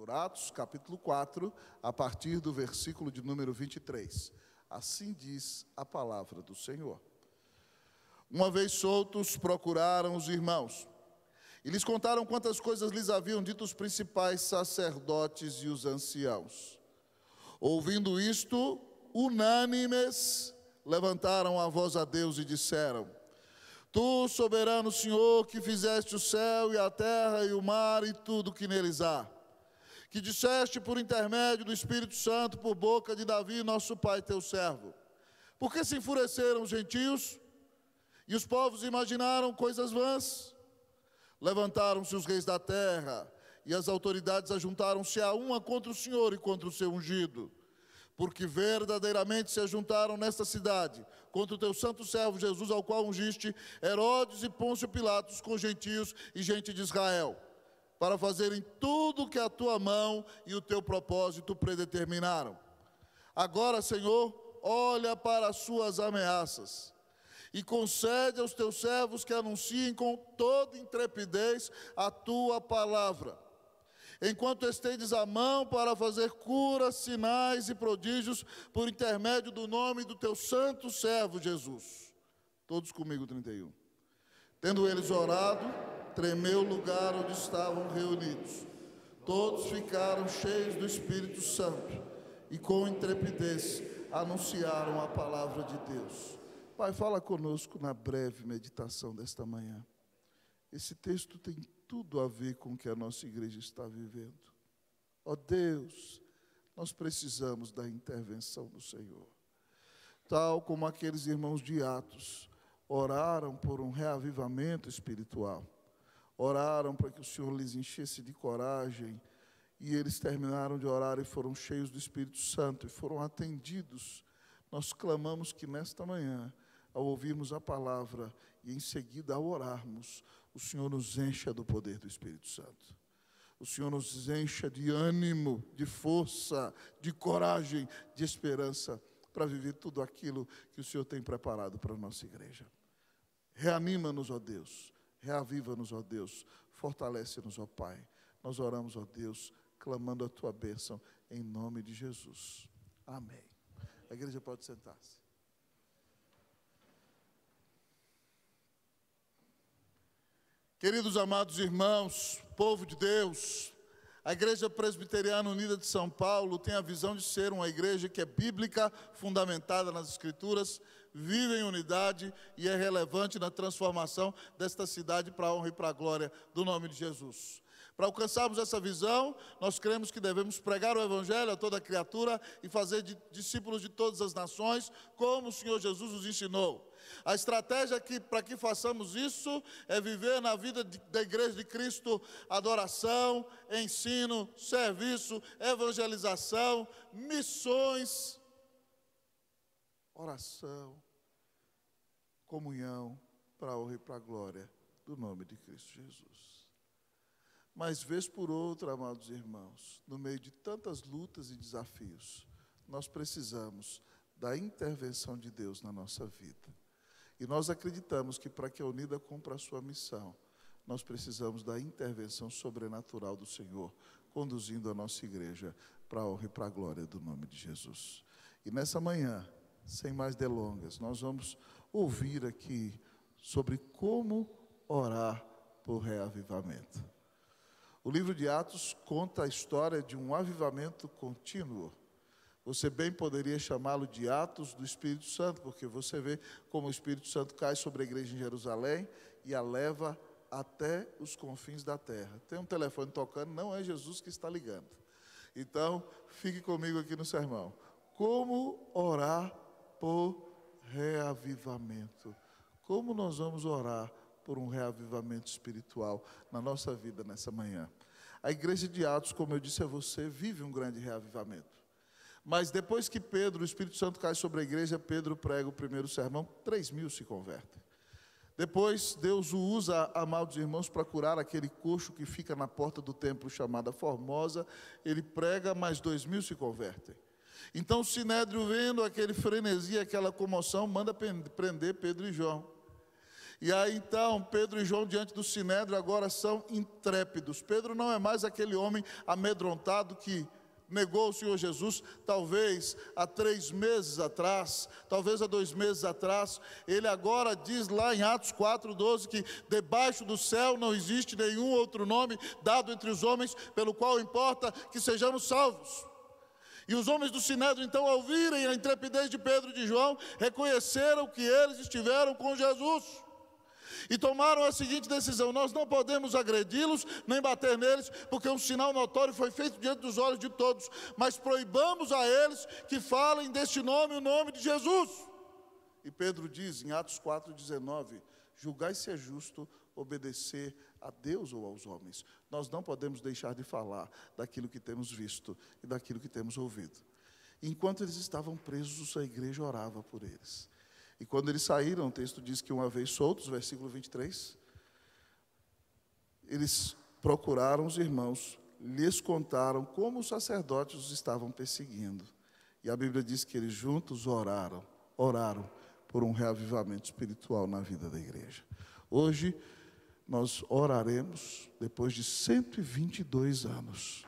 por Atos, capítulo 4, a partir do versículo de número 23. Assim diz a palavra do Senhor. Uma vez soltos, procuraram os irmãos, e lhes contaram quantas coisas lhes haviam dito os principais sacerdotes e os anciãos. Ouvindo isto, unânimes, levantaram a voz a Deus e disseram: Tu, soberano Senhor, que fizeste o céu e a terra e o mar e tudo que neles há, que disseste por intermédio do Espírito Santo, por boca de Davi, nosso pai, teu servo, por que se enfureceram os gentios e os povos imaginaram coisas vãs? Levantaram-se os reis da terra e as autoridades ajuntaram-se a uma contra o Senhor e contra o seu ungido, porque verdadeiramente se ajuntaram nesta cidade contra o teu santo servo Jesus, ao qual ungiste Herodes e Pôncio Pilatos com gentios e gente de Israel, para fazerem tudo o que a tua mão e o teu propósito predeterminaram. Agora, Senhor, olha para as suas ameaças e concede aos teus servos que anunciem com toda intrepidez a tua palavra, enquanto estendes a mão para fazer curas, sinais e prodígios por intermédio do nome do teu santo servo Jesus. Todos comigo, 31. Tendo eles orado, tremeu o lugar onde estavam reunidos. Todos ficaram cheios do Espírito Santo e com intrepidez anunciaram a palavra de Deus. Pai, fala conosco na breve meditação desta manhã. Esse texto tem tudo a ver com o que a nossa igreja está vivendo. Ó Deus, nós precisamos da intervenção do Senhor. Tal como aqueles irmãos de Atos oraram por um reavivamento espiritual, oraram para que o Senhor lhes enchesse de coragem, e eles terminaram de orar e foram cheios do Espírito Santo e foram atendidos. Nós clamamos que nesta manhã, ao ouvirmos a palavra e em seguida ao orarmos, o Senhor nos encha do poder do Espírito Santo. O Senhor nos encha de ânimo, de força, de coragem, de esperança, para viver tudo aquilo que o Senhor tem preparado para a nossa igreja. Reanima-nos, ó Deus, reaviva-nos, ó Deus, fortalece-nos, ó Pai. Nós oramos, ó Deus, clamando a tua bênção, em nome de Jesus. Amém. A igreja pode sentar-se. Queridos amados irmãos, povo de Deus, a Igreja Presbiteriana Unida de São Paulo tem a visão de ser uma igreja que é bíblica, fundamentada nas Escrituras, vive em unidade e é relevante na transformação desta cidade para a honra e para a glória do nome de Jesus. Para alcançarmos essa visão, nós cremos que devemos pregar o Evangelho a toda criatura e fazer discípulos de todas as nações, como o Senhor Jesus nos ensinou. A estratégia para que façamos isso é viver na vida da Igreja de Cristo adoração, ensino, serviço, evangelização, missões, oração, comunhão, para a honra e para a glória do nome de Cristo Jesus. Mas, vez por outra, amados irmãos, no meio de tantas lutas e desafios, nós precisamos da intervenção de Deus na nossa vida. E nós acreditamos que para que a Unida cumpra a sua missão, nós precisamos da intervenção sobrenatural do Senhor, conduzindo a nossa igreja para a honra e para a glória do nome de Jesus. E nessa manhã, sem mais delongas, nós vamos ouvir aqui sobre como orar por reavivamento. O livro de Atos conta a história de um avivamento contínuo. Você bem poderia chamá-lo de Atos do Espírito Santo, porque você vê como o Espírito Santo cai sobre a igreja em Jerusalém e a leva até os confins da terra. Tem um telefone tocando, não é Jesus que está ligando. Então, fique comigo aqui no sermão. Como orar por reavivamento? Como nós vamos orar por um reavivamento espiritual na nossa vida nessa manhã? A igreja de Atos, como eu disse a você, vive um grande reavivamento. Mas depois que o Espírito Santo cai sobre a igreja, Pedro prega o primeiro sermão, 3.000 se convertem. Depois, Deus o usa, amados irmãos, para curar aquele coxo que fica na porta do templo chamada Formosa. Ele prega, mais 2.000 se convertem. Então o Sinédrio, vendo aquele frenesi, aquela comoção, manda prender Pedro e João. E aí então, Pedro e João diante do Sinédrio agora são intrépidos. Pedro não é mais aquele homem amedrontado que negou o Senhor Jesus, talvez há 3 meses atrás, talvez há 2 meses atrás. Ele agora diz lá em Atos 4:12 que debaixo do céu não existe nenhum outro nome dado entre os homens pelo qual importa que sejamos salvos. E os homens do Sinédrio então, ao virem a intrepidez de Pedro e de João, reconheceram que eles estiveram com Jesus. E tomaram a seguinte decisão: nós não podemos agredi-los, nem bater neles, porque um sinal notório foi feito diante dos olhos de todos, mas proibamos a eles que falem deste nome, o nome de Jesus. E Pedro diz em Atos 4:19, julgai se é justo obedecer a Deus ou aos homens. Nós não podemos deixar de falar daquilo que temos visto e daquilo que temos ouvido. Enquanto eles estavam presos, a igreja orava por eles. E quando eles saíram, o texto diz que uma vez soltos, versículo 23, eles procuraram os irmãos, lhes contaram como os sacerdotes os estavam perseguindo. E a Bíblia diz que eles juntos oraram por um reavivamento espiritual na vida da igreja. Hoje, nós oraremos, depois de 122 anos,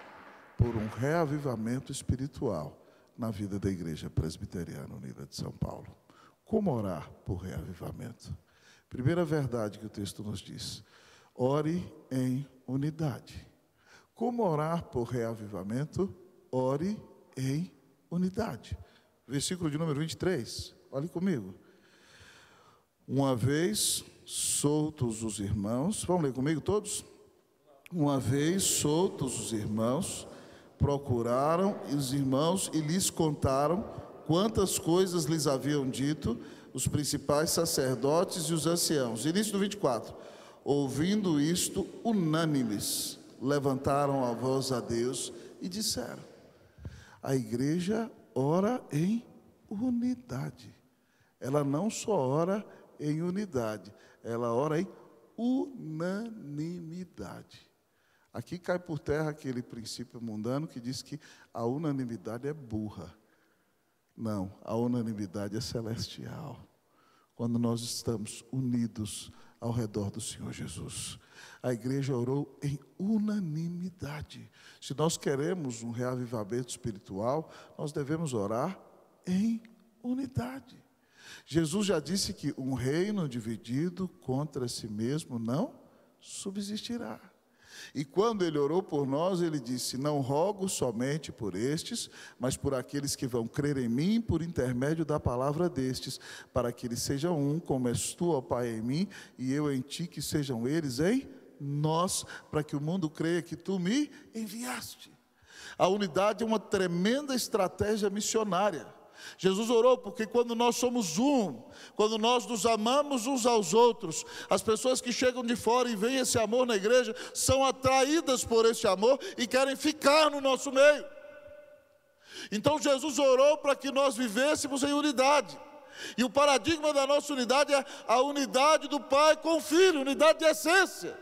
por um reavivamento espiritual na vida da Igreja Presbiteriana Unida de São Paulo. Como orar por reavivamento? Primeira verdade que o texto nos diz: ore em unidade. Como orar por reavivamento? Ore em unidade. Versículo de número 23, olhe comigo. Uma vez soltos os irmãos, vamos ler comigo todos? Uma vez soltos os irmãos, procuraram os irmãos e lhes contaram quantas coisas lhes haviam dito os principais sacerdotes e os anciãos. Início do 24. Ouvindo isto, unânimes, levantaram a voz a Deus e disseram: a igreja ora em unidade. Ela não só ora em unidade, ela ora em unanimidade. Aqui cai por terra aquele princípio mundano que diz que a unanimidade é burra. Não, a unanimidade é celestial. Quando nós estamos unidos ao redor do Senhor Jesus. A igreja orou em unanimidade. Se nós queremos um reavivamento espiritual, nós devemos orar em unidade. Jesus já disse que um reino dividido contra si mesmo não subsistirá. E quando ele orou por nós, ele disse: não rogo somente por estes, mas por aqueles que vão crer em mim por intermédio da palavra destes, para que eles sejam um, como és tu, ó Pai, em mim, e eu em ti, que sejam eles em nós, para que o mundo creia que tu me enviaste. A unidade é uma tremenda estratégia missionária. Jesus orou porque quando nós somos um, quando nós nos amamos uns aos outros, as pessoas que chegam de fora e veem esse amor na igreja, são atraídas por esse amor e querem ficar no nosso meio. Então Jesus orou para que nós vivêssemos em unidade. E o paradigma da nossa unidade é a unidade do Pai com o Filho, unidade de essência.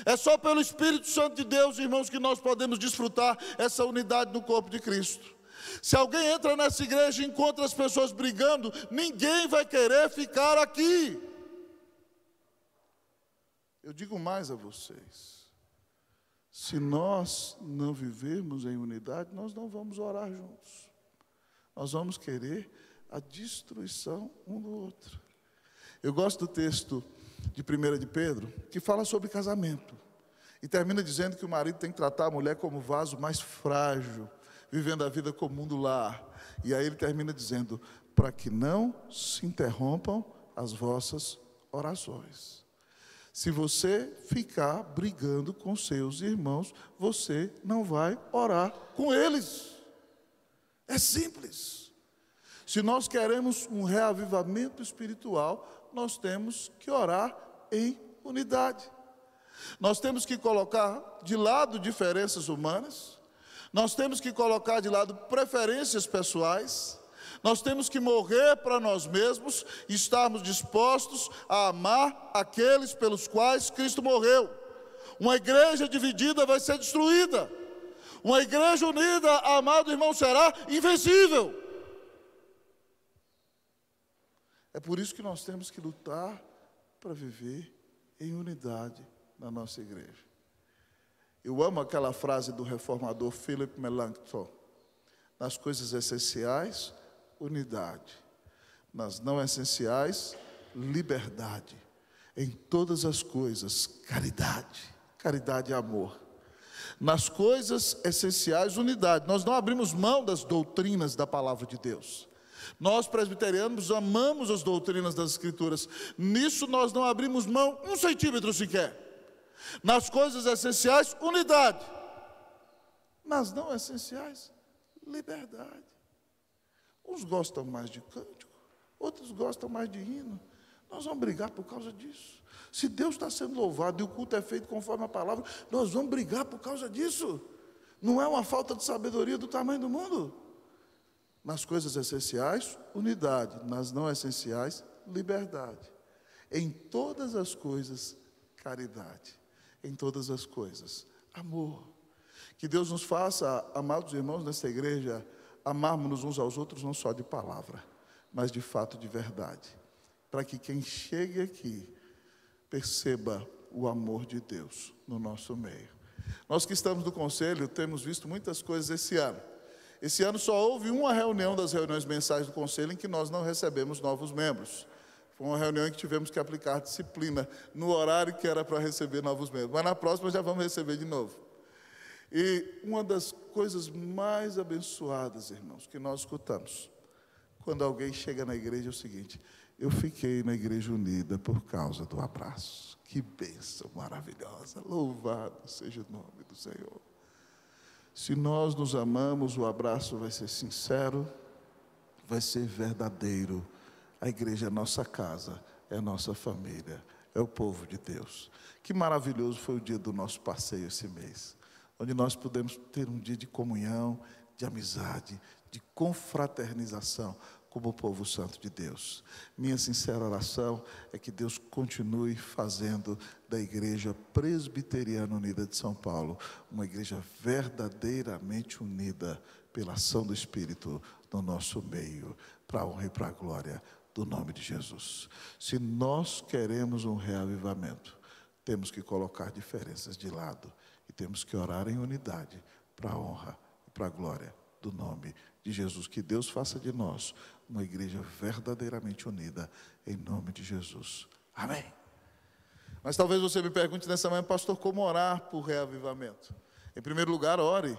É só pelo Espírito Santo de Deus, irmãos, que nós podemos desfrutar essa unidade no corpo de Cristo. Se alguém entra nessa igreja e encontra as pessoas brigando, ninguém vai querer ficar aqui. Eu digo mais a vocês: se nós não vivermos em unidade, nós não vamos orar juntos. Nós vamos querer a destruição um do outro. Eu gosto do texto de 1 de Pedro, que fala sobre casamento. E termina dizendo que o marido tem que tratar a mulher como vaso mais frágil, vivendo a vida comum do lar. E aí ele termina dizendo: para que não se interrompam as vossas orações. Se você ficar brigando com seus irmãos, você não vai orar com eles. É simples. Se nós queremos um reavivamento espiritual, nós temos que orar em unidade. Nós temos que colocar de lado diferenças humanas. Nós temos que colocar de lado preferências pessoais. Nós temos que morrer para nós mesmos e estarmos dispostos a amar aqueles pelos quais Cristo morreu. Uma igreja dividida vai ser destruída. Uma igreja unida, amado irmão, será invencível. É por isso que nós temos que lutar para viver em unidade na nossa igreja. Eu amo aquela frase do reformador Philip Melanchthon: nas coisas essenciais, unidade; nas não essenciais, liberdade; em todas as coisas, caridade. Caridade é amor. Nas coisas essenciais, unidade. Nós não abrimos mão das doutrinas da palavra de Deus. Nós, presbiterianos, amamos as doutrinas das Escrituras. Nisso nós não abrimos mão 1 centímetro sequer. Nas coisas essenciais, unidade. Nas não essenciais, liberdade. Uns gostam mais de cântico, outros gostam mais de hino. Nós vamos brigar por causa disso. Se Deus está sendo louvado e o culto é feito conforme a palavra, nós vamos brigar por causa disso. Não é uma falta de sabedoria do tamanho do mundo. Nas coisas essenciais, unidade. Nas não essenciais, liberdade. Em todas as coisas, caridade. Em todas as coisas, amor. Que Deus nos faça, amados irmãos nesta igreja, amarmos uns aos outros não só de palavra, mas de fato de verdade. Para que quem chegue aqui perceba o amor de Deus no nosso meio. Nós que estamos no conselho temos visto muitas coisas esse ano. Esse ano só houve uma reunião das reuniões mensais do conselho em que nós não recebemos novos membros. Foi uma reunião em que tivemos que aplicar disciplina no horário que era para receber novos membros. Mas na próxima já vamos receber de novo. E uma das coisas mais abençoadas, irmãos, que nós escutamos, quando alguém chega na igreja, é o seguinte: eu fiquei na igreja unida por causa do abraço. Que bênção maravilhosa, louvado seja o nome do Senhor. Se nós nos amamos, o abraço vai ser sincero, vai ser verdadeiro. A igreja é a nossa casa, é a nossa família, é o povo de Deus. Que maravilhoso foi o dia do nosso passeio esse mês, onde nós pudemos ter um dia de comunhão, de amizade, de confraternização como o povo santo de Deus. Minha sincera oração é que Deus continue fazendo da Igreja Presbiteriana Unida de São Paulo uma igreja verdadeiramente unida pela ação do Espírito no nosso meio, para a honra e para a glória do nome de Jesus. Se nós queremos um reavivamento, temos que colocar diferenças de lado e temos que orar em unidade para a honra e para a glória do nome de Jesus. Que Deus faça de nós uma igreja verdadeiramente unida em nome de Jesus. Amém. Mas talvez você me pergunte nessa manhã: pastor, como orar por reavivamento? Em primeiro lugar, ore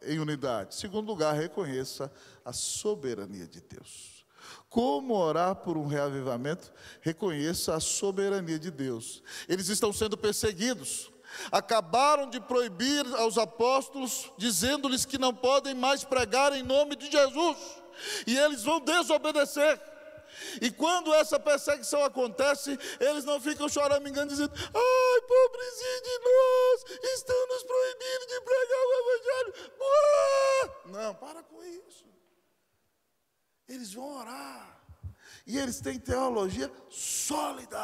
em unidade. Em segundo lugar, reconheça a soberania de Deus. Como orar por um reavivamento? Reconheça a soberania de Deus. Eles estão sendo perseguidos. Acabaram de proibir aos apóstolos, dizendo-lhes que não podem mais pregar em nome de Jesus. E eles vão desobedecer. E quando essa perseguição acontece, eles não ficam choramingando, dizendo: ai, pobrezinho de nós, estão nos proibindo de pregar o evangelho. Não, para com isso. Eles vão orar. E eles têm teologia sólida.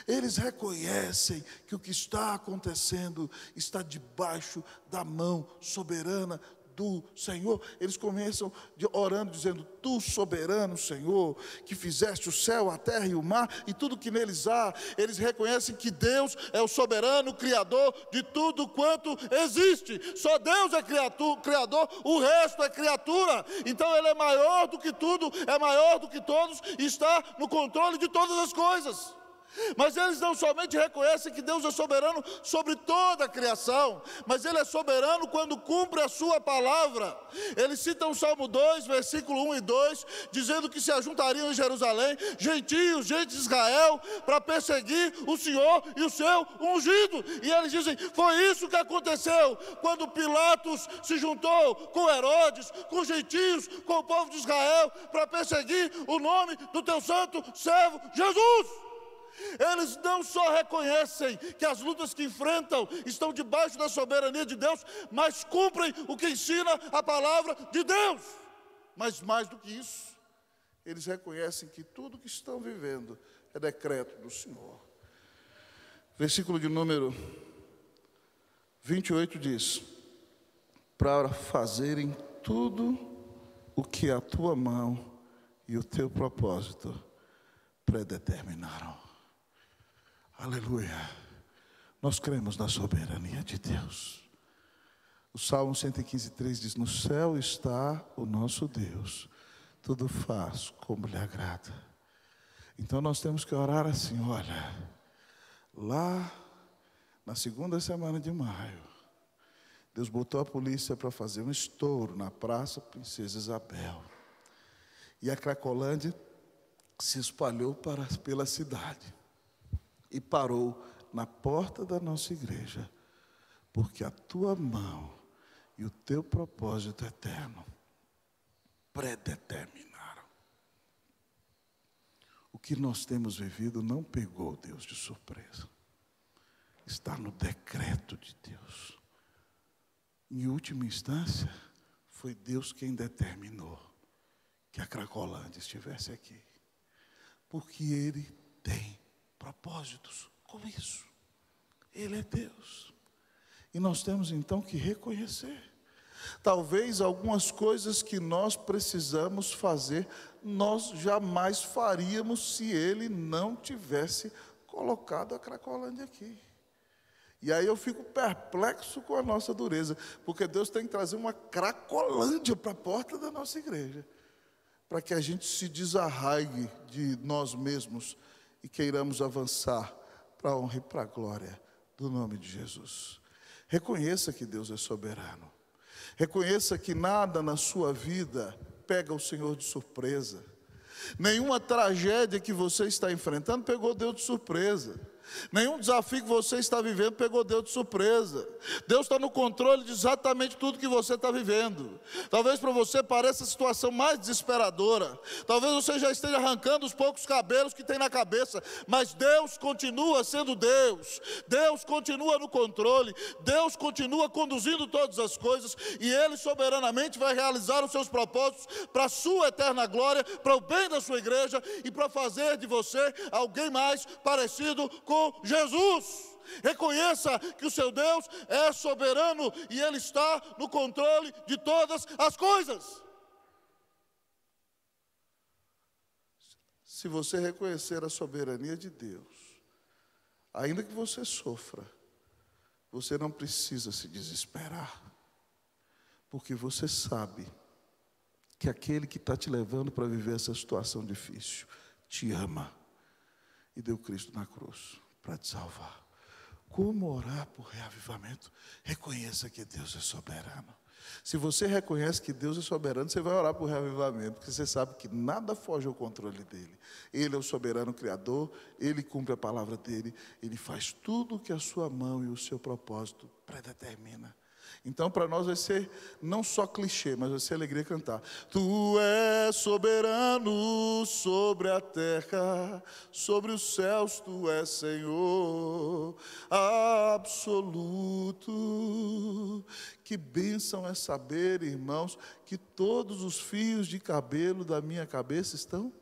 Eles reconhecem que o que está acontecendo está debaixo da mão soberana do Senhor. Eles começam orando, dizendo: tu, soberano Senhor, que fizeste o céu, a terra e o mar e tudo que neles há. Eles reconhecem que Deus é o soberano Criador de tudo quanto existe. Só Deus é Criador, o resto é criatura. Então Ele é maior do que tudo, é maior do que todos e está no controle de todas as coisas. Mas eles não somente reconhecem que Deus é soberano sobre toda a criação, mas Ele é soberano quando cumpre a sua palavra. Eles citam o Salmo 2, versículo 1 e 2, dizendo que se ajuntariam em Jerusalém gentios, gente de Israel, para perseguir o Senhor e o seu ungido. E eles dizem: foi isso que aconteceu quando Pilatos se juntou com Herodes, com gentios, com o povo de Israel, para perseguir o nome do teu santo servo Jesus. Eles não só reconhecem que as lutas que enfrentam estão debaixo da soberania de Deus, mas cumprem o que ensina a palavra de Deus. Mas mais do que isso, eles reconhecem que tudo que estão vivendo é decreto do Senhor. Versículo de número 28 diz: para fazerem tudo o que a tua mão e o teu propósito predeterminaram. Aleluia. Nós cremos na soberania de Deus. O Salmo 115:3 diz: no céu está o nosso Deus, tudo faz como lhe agrada. Então nós temos que orar assim: olha, lá na segunda semana de maio, Deus botou a polícia para fazer um estouro na Praça Princesa Isabel. E a Cracolândia se espalhou pela cidade e parou na porta da nossa igreja, porque a tua mão e o teu propósito eterno predeterminaram. O que nós temos vivido não pegou Deus de surpresa. Está no decreto de Deus. Em última instância, foi Deus quem determinou que a Cracolândia estivesse aqui. Porque Ele tem propósitos com isso. Ele é Deus. E nós temos então que reconhecer. Talvez algumas coisas que nós precisamos fazer, nós jamais faríamos se Ele não tivesse colocado a Cracolândia aqui. E aí eu fico perplexo com a nossa dureza, porque Deus tem que trazer uma Cracolândia para a porta da nossa igreja, para que a gente se desarraigue de nós mesmos e queiramos avançar para a honra e para a glória do nome de Jesus. Reconheça que Deus é soberano. Reconheça que nada na sua vida pega o Senhor de surpresa. Nenhuma tragédia que você está enfrentando pegou Deus de surpresa. Nenhum desafio que você está vivendo pegou Deus de surpresa. Deus está no controle de exatamente tudo que você está vivendo. Talvez para você pareça a situação mais desesperadora. Talvez você já esteja arrancando os poucos cabelos que tem na cabeça. Mas Deus continua sendo Deus. Deus continua no controle. Deus continua conduzindo todas as coisas. E Ele soberanamente vai realizar os seus propósitos para a sua eterna glória, para o bem da sua igreja e para fazer de você alguém mais parecido com Jesus. Reconheça que o seu Deus é soberano e Ele está no controle de todas as coisas. Se você reconhecer a soberania de Deus, ainda que você sofra, você não precisa se desesperar, porque você sabe que aquele que está te levando para viver essa situação difícil te ama e deu Cristo na cruz para te salvar. Como orar por reavivamento? Reconheça que Deus é soberano. Se você reconhece que Deus é soberano, você vai orar por reavivamento, porque você sabe que nada foge ao controle dele. Ele é o soberano criador, ele cumpre a palavra dele, ele faz tudo o que a sua mão e o seu propósito predetermina. Então para nós vai ser não só clichê, mas vai ser alegria cantar. Tu és soberano sobre a terra, sobre os céus tu és Senhor absoluto. Que bênção é saber, irmãos, que todos os fios de cabelo da minha cabeça estão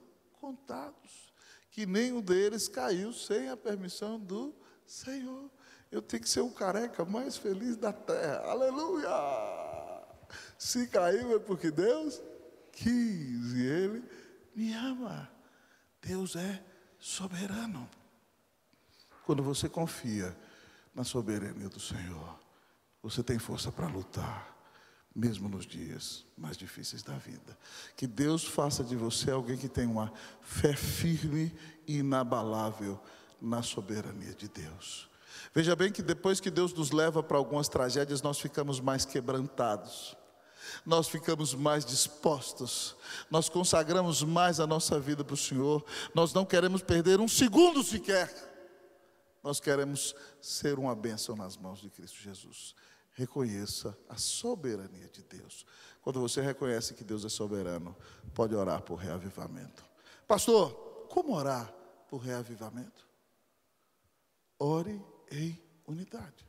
contados, que nenhum deles caiu sem a permissão do Senhor. Eu tenho que ser o careca mais feliz da terra. Aleluia! Se caiu é porque Deus quis e Ele me ama. Deus é soberano. Quando você confia na soberania do Senhor, você tem força para lutar, mesmo nos dias mais difíceis da vida. Que Deus faça de você alguém que tem uma fé firme e inabalável na soberania de Deus. Veja bem que depois que Deus nos leva para algumas tragédias, nós ficamos mais quebrantados, nós ficamos mais dispostos, nós consagramos mais a nossa vida para o Senhor, nós não queremos perder um segundo sequer, nós queremos ser uma bênção nas mãos de Cristo Jesus. Reconheça a soberania de Deus. Quando você reconhece que Deus é soberano, pode orar por reavivamento. Pastor, como orar por reavivamento? Ore em unidade.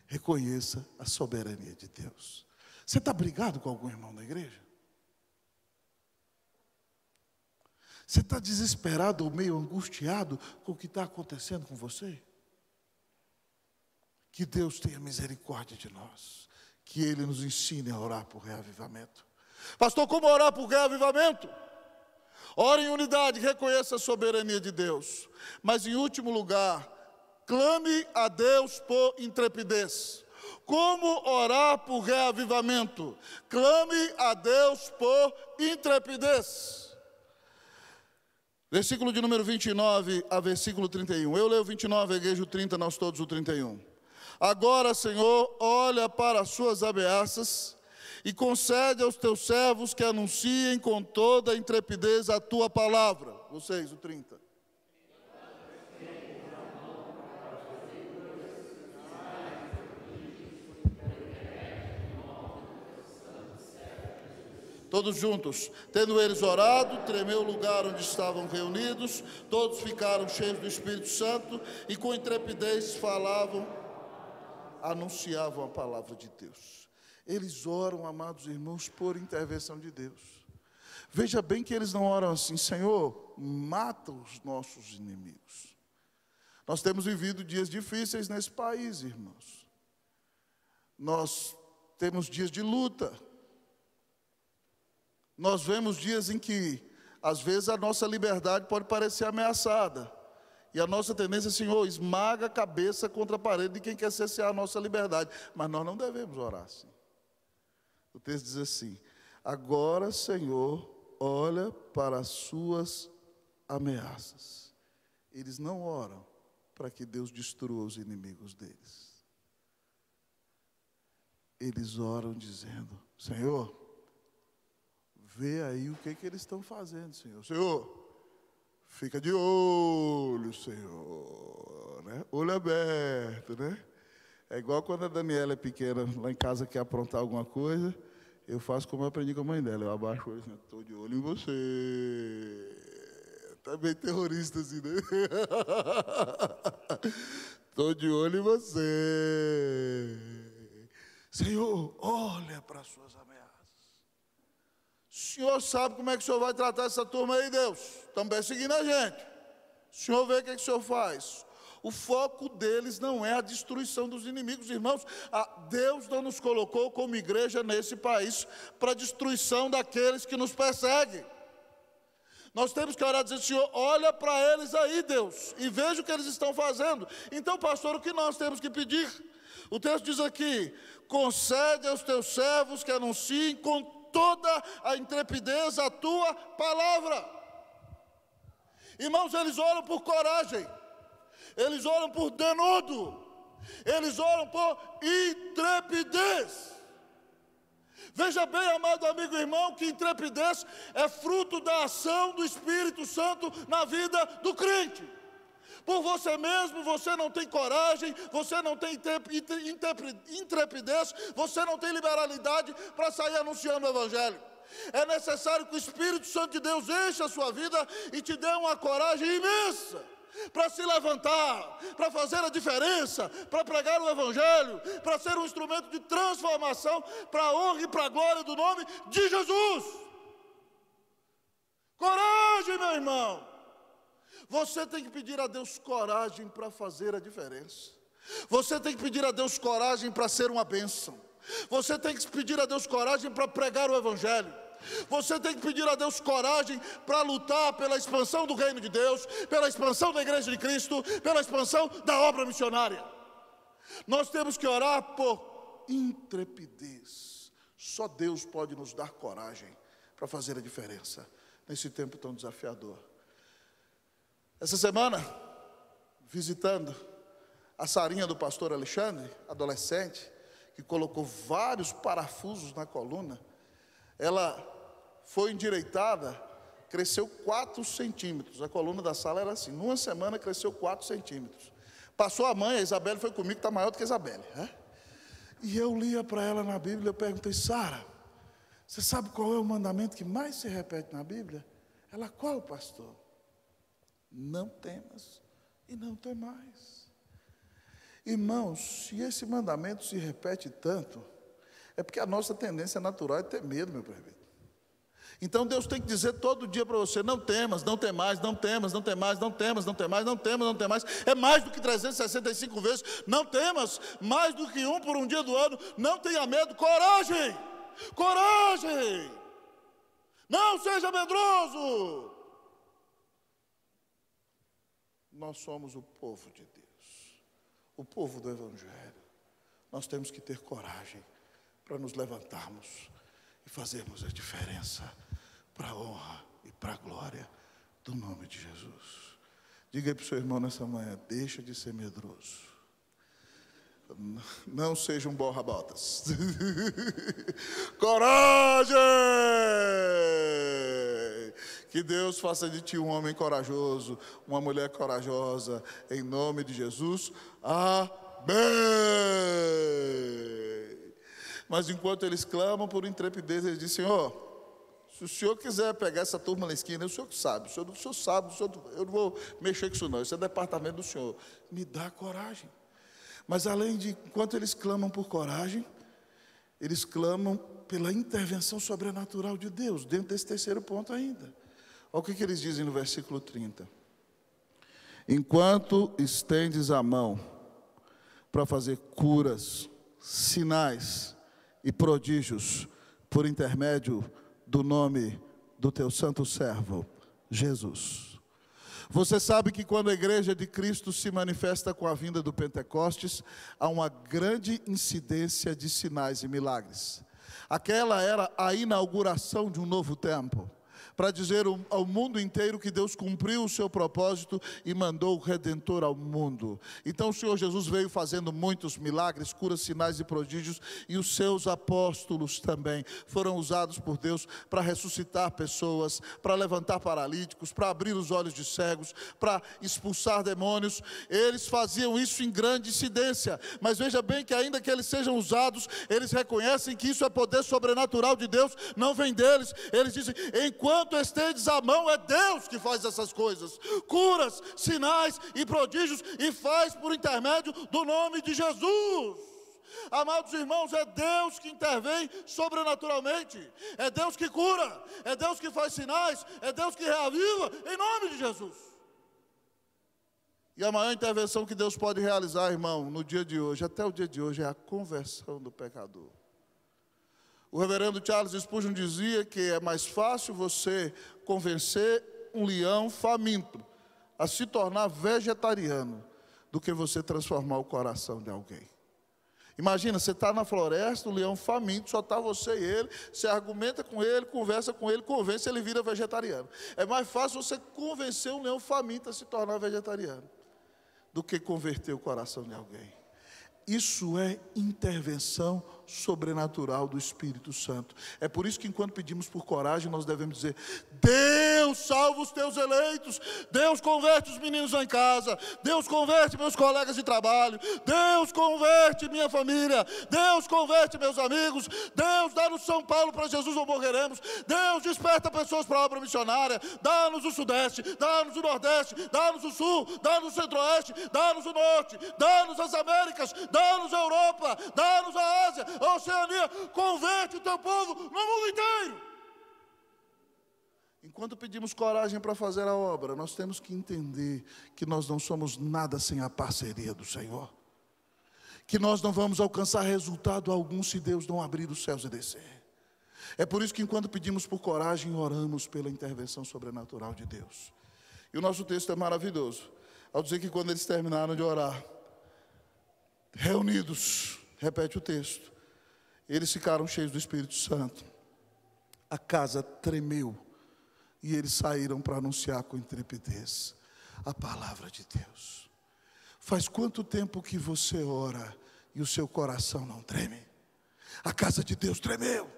Reconheça a soberania de Deus. Você está brigado com algum irmão da igreja? Você está desesperado ou meio angustiado com o que está acontecendo com você? Que Deus tenha misericórdia de nós, que Ele nos ensine a orar por reavivamento. Pastor, como orar por reavivamento? Ore em unidade, reconheça a soberania de Deus. Mas em último lugar, clame a Deus por intrepidez. Como orar por reavivamento? Clame a Deus por intrepidez. Versículo de número 29 a versículo 31. Eu leio o 29, a igreja o 30, nós todos o 31. Agora, Senhor, olha para as suas ameaças e concede aos teus servos que anunciem com toda a intrepidez a tua palavra. Vocês, o 30. Todos juntos, tendo eles orado, tremeu o lugar onde estavam reunidos, todos ficaram cheios do Espírito Santo e com intrepidez falavam, anunciavam a palavra de Deus. Eles oram, amados irmãos, por intervenção de Deus. Veja bem que eles não oram assim: Senhor, mata os nossos inimigos. Nós temos vivido dias difíceis nesse país, irmãos. Nós temos dias de luta. Nós vemos dias em que, às vezes, a nossa liberdade pode parecer ameaçada. E a nossa tendência, Senhor, esmaga a cabeça contra a parede de quem quer cercear a nossa liberdade. Mas nós não devemos orar assim. O texto diz assim: agora, Senhor, olha para as suas ameaças. Eles não oram para que Deus destrua os inimigos deles. Eles oram dizendo: Senhor, vê aí o que eles estão fazendo, Senhor. Senhor, fica de olho, Senhor, né? Olho aberto, né? É igual quando a Daniela é pequena, lá em casa quer aprontar alguma coisa, eu faço como eu aprendi com a mãe dela, eu abaixo o olho, né? Estou de olho em você. Tá bem terrorista assim, né? Estou de olho em você. Senhor, olha para as suas ameaças. O Senhor sabe como é que o Senhor vai tratar essa turma aí, Deus. Estão perseguindo a gente. O Senhor vê o que o Senhor faz. O foco deles não é a destruição dos inimigos, irmãos. Deus não nos colocou como igreja nesse país para a destruição daqueles que nos perseguem. Nós temos que orar e dizer: Senhor, olha para eles aí, Deus, e veja o que eles estão fazendo. Então, pastor, o que nós temos que pedir? O texto diz aqui: concede aos teus servos que anunciem com toda a intrepidez a tua palavra. Irmãos, eles oram por coragem, eles oram por denodo, eles oram por intrepidez. Veja bem, amado amigo e irmão, que intrepidez é fruto da ação do Espírito Santo na vida do crente. Por você mesmo, você não tem coragem, você não tem intrepidez, você não tem liberalidade para sair anunciando o Evangelho. É necessário que o Espírito Santo de Deus enche a sua vida e te dê uma coragem imensa para se levantar, para fazer a diferença, para pregar o Evangelho, para ser um instrumento de transformação para a honra e para a glória do nome de Jesus. Coragem, meu irmão. Você tem que pedir a Deus coragem para fazer a diferença. Você tem que pedir a Deus coragem para ser uma bênção. Você tem que pedir a Deus coragem para pregar o Evangelho. Você tem que pedir a Deus coragem para lutar pela expansão do reino de Deus, pela expansão da igreja de Cristo, pela expansão da obra missionária. Nós temos que orar por intrepidez. Só Deus pode nos dar coragem para fazer a diferença nesse tempo tão desafiador. Essa semana, visitando a sarinha do pastor Alexandre, adolescente, que colocou vários parafusos na coluna, ela foi endireitada, cresceu 4 centímetros, a coluna da sala era assim, numa semana cresceu 4 centímetros. Passou a mãe, a Isabelle foi comigo, está maior do que a Isabelle, né? E eu lia para ela na Bíblia, eu perguntei: Sara, você sabe qual é o mandamento que mais se repete na Bíblia? Ela: qual, pastor? Não temas e não temais. Irmãos, se esse mandamento se repete tanto, é porque a nossa tendência natural é ter medo, meu prefeito. Então Deus tem que dizer todo dia para você: não temas, não temais, não temas, não temais, não temas, não temais, não temas, não temais. É mais do que 365 vezes. Não temas, mais do que 1 por um dia do ano. Não tenha medo, coragem, coragem. Não seja medroso. nós somos o povo de Deus, o povo do Evangelho. Nós temos que ter coragem para nos levantarmos e fazermos a diferença para a honra e para a glória do nome de Jesus. Diga aí para o seu irmão nessa manhã: deixa de ser medroso. Não seja um borra-botas. Coragem! Que Deus faça de ti um homem corajoso, uma mulher corajosa, em nome de Jesus. Amém! Mas enquanto eles clamam por intrepidez, eles dizem: Senhor, se o Senhor quiser pegar essa turma na esquina, o Senhor que sabe, o Senhor sabe, eu não vou mexer com isso não, isso é departamento do Senhor. Me dá coragem. Mas além de, enquanto eles clamam por coragem, eles clamam pela intervenção sobrenatural de Deus, dentro desse terceiro ponto ainda. Olha o que eles dizem no versículo 30. Enquanto estendes a mão para fazer curas, sinais e prodígios por intermédio do nome do teu santo servo, Jesus. Você sabe que quando a igreja de Cristo se manifesta com a vinda do Pentecostes, há uma grande incidência de sinais e milagres. Aquela era a inauguração de um novo tempo, para dizer ao mundo inteiro que Deus cumpriu o seu propósito e mandou o Redentor ao mundo. Então o Senhor Jesus veio fazendo muitos milagres, curas, sinais e prodígios, e os seus apóstolos também foram usados por Deus para ressuscitar pessoas, para levantar paralíticos, para abrir os olhos de cegos, para expulsar demônios. Eles faziam isso em grande incidência, mas veja bem que ainda que eles sejam usados, eles reconhecem que isso é poder sobrenatural de Deus, não vem deles. Eles dizem: enquanto estendes a mão, é Deus que faz essas coisas, curas, sinais e prodígios, e faz por intermédio do nome de Jesus. Amados irmãos, é Deus que intervém sobrenaturalmente, é Deus que cura, é Deus que faz sinais, é Deus que reaviva, em nome de Jesus. E a maior intervenção que Deus pode realizar, irmão, no dia de hoje, até o dia de hoje, é a conversão do pecador. O reverendo Charles Spurgeon dizia que é mais fácil você convencer um leão faminto a se tornar vegetariano do que você transformar o coração de alguém. Imagina, você está na floresta, um leão faminto, só está você e ele, você argumenta com ele, conversa com ele, convence, ele vira vegetariano. É mais fácil você convencer um leão faminto a se tornar vegetariano do que converter o coração de alguém. Isso é intervenção sobrenatural do Espírito Santo. É por isso que enquanto pedimos por coragem, nós devemos dizer: Deus salva os teus eleitos, Deus converte os meninos lá em casa, Deus converte meus colegas de trabalho, Deus converte minha família, Deus converte meus amigos, Deus dá-nos São Paulo para Jesus ou morreremos, Deus desperta pessoas para a obra missionária, dá-nos o Sudeste, dá-nos o Nordeste, dá-nos o Sul, dá-nos o Centro-Oeste, dá-nos o Norte, dá-nos as Américas, dá-nos a Europa, dá-nos a Ásia, a Oceania, converte o teu povo no mundo inteiro. Enquanto pedimos coragem para fazer a obra, nós temos que entender que nós não somos nada sem a parceria do Senhor, que nós não vamos alcançar resultado algum se Deus não abrir os céus e descer. É por isso que enquanto pedimos por coragem, oramos pela intervenção sobrenatural de Deus. E o nosso texto é maravilhoso, ao dizer que quando eles terminaram de orar, reunidos, repete o texto, eles ficaram cheios do Espírito Santo, a casa tremeu, e eles saíram para anunciar com intrepidez a palavra de Deus. Faz quanto tempo que você ora e o seu coração não treme? A casa de Deus tremeu.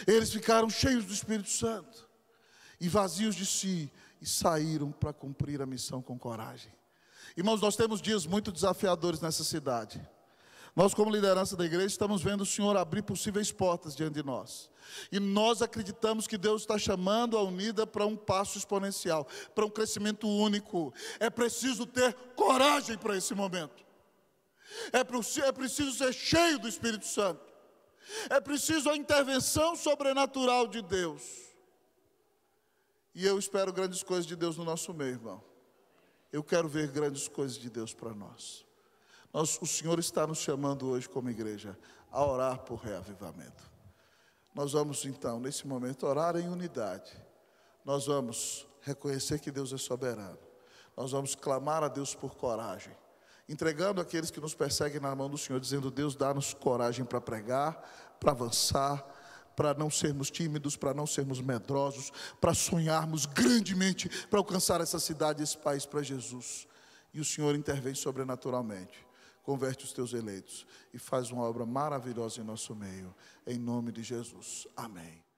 Eles ficaram cheios do Espírito Santo e vazios de si, e saíram para cumprir a missão com coragem. Irmãos, nós temos dias muito desafiadores nessa cidade. Nós, como liderança da igreja, estamos vendo o Senhor abrir possíveis portas diante de nós. E nós acreditamos que Deus está chamando a Unida para um passo exponencial, para um crescimento único. É preciso ter coragem para esse momento. É preciso ser cheio do Espírito Santo. É preciso a intervenção sobrenatural de Deus. E eu espero grandes coisas de Deus no nosso meio, irmão. Eu quero ver grandes coisas de Deus para nós. O Senhor está nos chamando hoje como igreja a orar por reavivamento. Nós vamos então, nesse momento, orar em unidade. Nós vamos reconhecer que Deus é soberano. nós vamos clamar a Deus por coragem, entregando aqueles que nos perseguem na mão do Senhor, dizendo: Deus, dá-nos coragem para pregar, para avançar, para não sermos tímidos, para não sermos medrosos, para sonharmos grandemente, para alcançar essa cidade, esse país para Jesus. E o Senhor intervém sobrenaturalmente, converte os teus eleitos e faz uma obra maravilhosa em nosso meio, em nome de Jesus, amém.